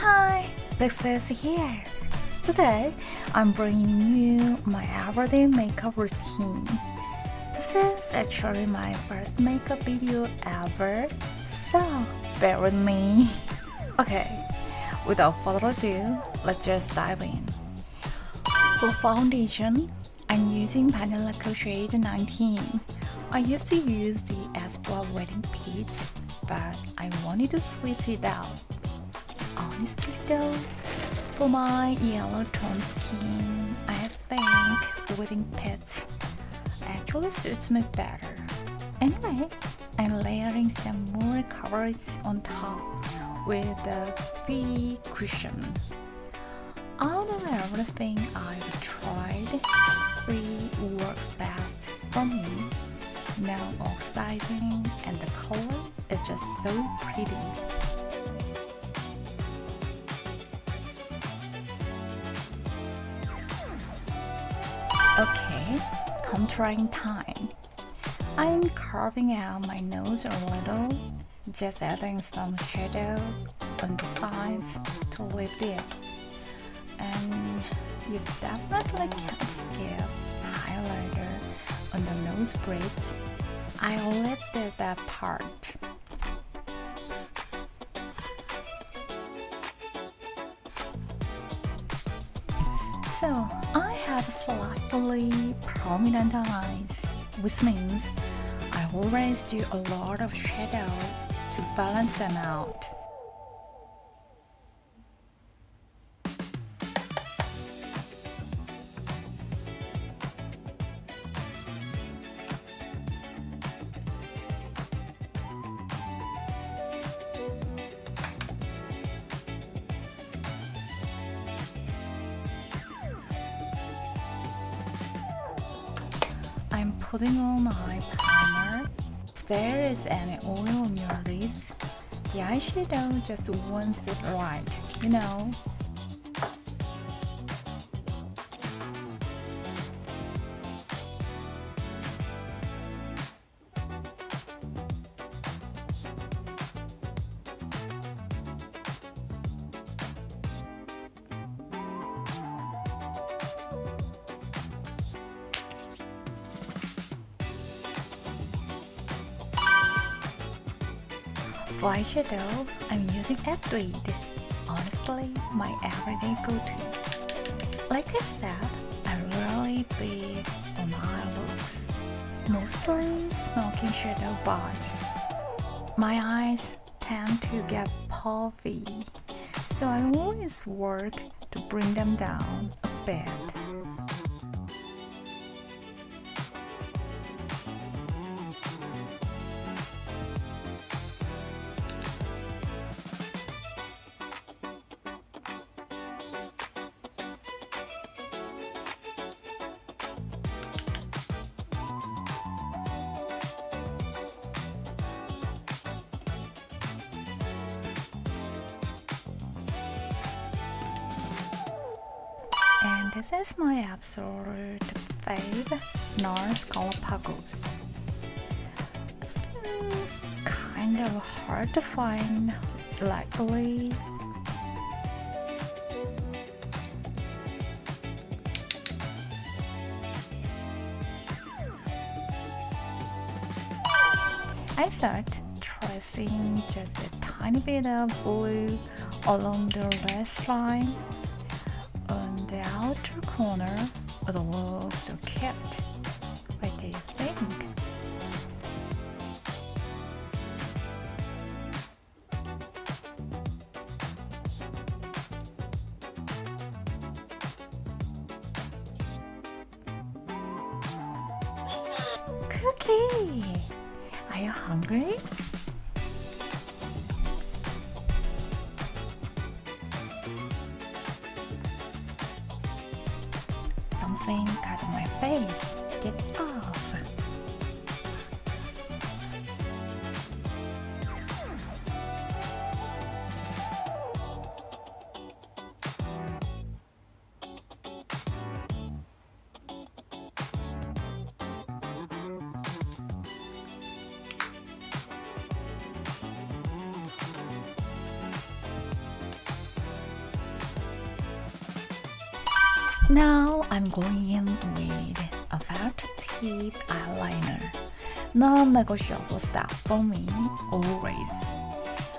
Hi, this is here. Today, I'm bringing you my everyday makeup routine. This is actually my first makeup video ever, so bear with me. Okay, without further ado, let's just dive in. For foundation, I'm using Vanilla Shade 19. I used to use the Espoir Wedding Peach, but I wanted to switch it out. Honestly though, for my yellow tone skin, I think Wedding Peach actually suits me better. Anyway, I'm layering some more coverage on top with the V cushion. Out of everything I've tried, V works best for me. No oxidizing, and the color is just so pretty. Okay, contouring time. I'm carving out my nose a little, just adding some shadow on the sides to lift it. And you definitely can't skip highlighter on the nose bridge. I omitted that part. So I have slightly prominent eyes, which means I always do a lot of shadow to balance them out. I'm putting on eye primer. If there is any oil on your wrist, the eyeshadow just won't sit right, you know. For eyeshadow, I'm using Tweed. Honestly, my everyday go-to. Like I said, I'm really big on eye looks, mostly smoky shadow vibes. My eyes tend to get puffy, so I always work to bring them down a bit. And this is my absolute fave, NARS Galapagos. It's been kind of hard to find lately. I thought tracing just a tiny bit of blue along the lash line on the outer corner would look so cute. What do you think? Cookie! Are you hungry? Something got on my face. Get off. Now I'm going in with a felt tip eyeliner. Non-negotiable step for me, always.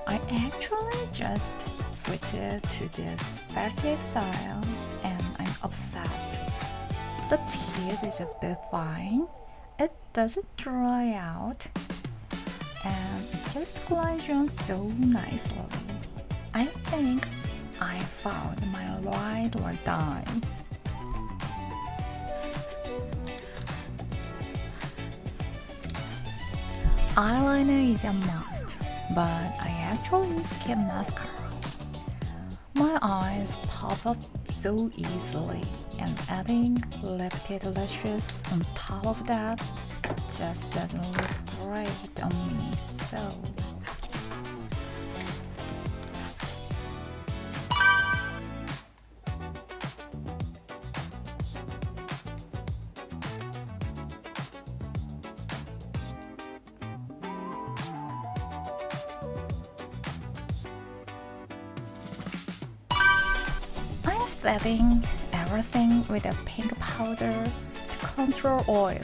I actually just switched to this felt tip style and I'm obsessed. The tip is a bit fine, it doesn't dry out, and it just glides on so nicely. I think I found my ride or die. Eyeliner is a must, but I actually skip mascara. My eyes pop up so easily, and adding lifted lashes on top of that just doesn't look great on me, so I'm setting everything with a pink powder to control oil.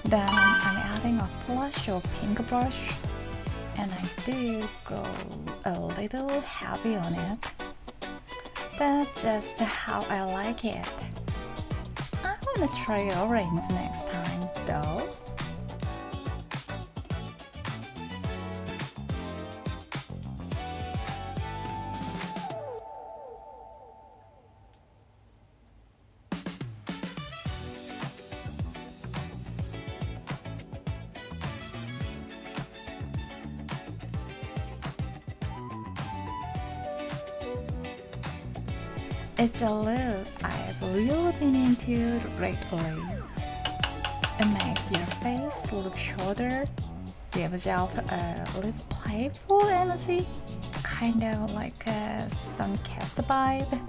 Then I'm adding a flush of pink brush, and I did go a little heavy on it. That's just how I like it. I wanna try orange next time though. It's a look I've really been into lately. It makes your face look shorter, gives off a little playful energy, kind of like a sun-kissed vibe.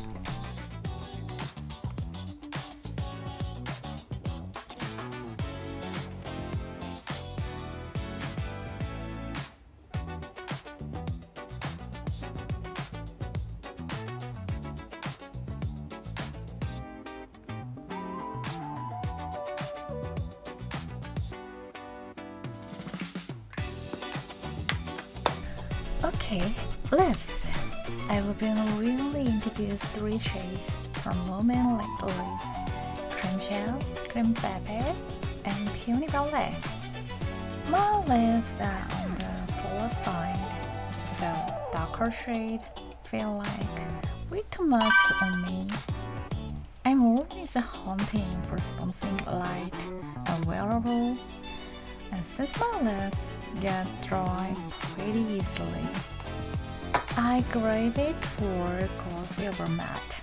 Okay, lips. I've been really into these three shades from rom&nd lately: cream shell, cream pepe, and peony ballet. My lips are on the fuller side, so darker shade feel like way too much on me. I'm always hunting for something light and wearable, and since my lips get dry pretty easily, I gravitate toward coffee over matte.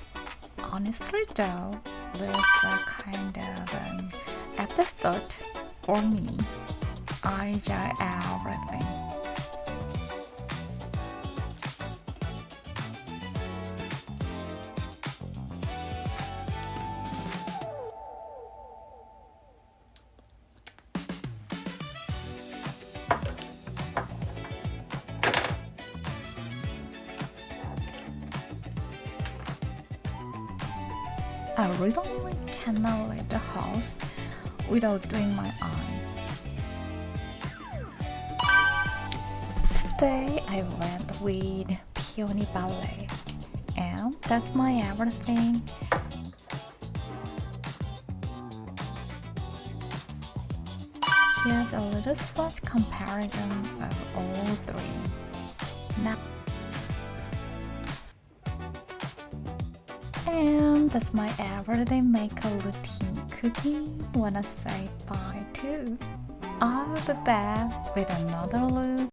Honestly though, lips are kind of an afterthought for me. I try everything. I really cannot leave the house without doing my eyes. Today I went with peony ballet, and that's my everything. Here's a little swatch comparison of all three. Now, and that's my everyday makeup routine. Cookie, wanna say bye too. I'll be back with another look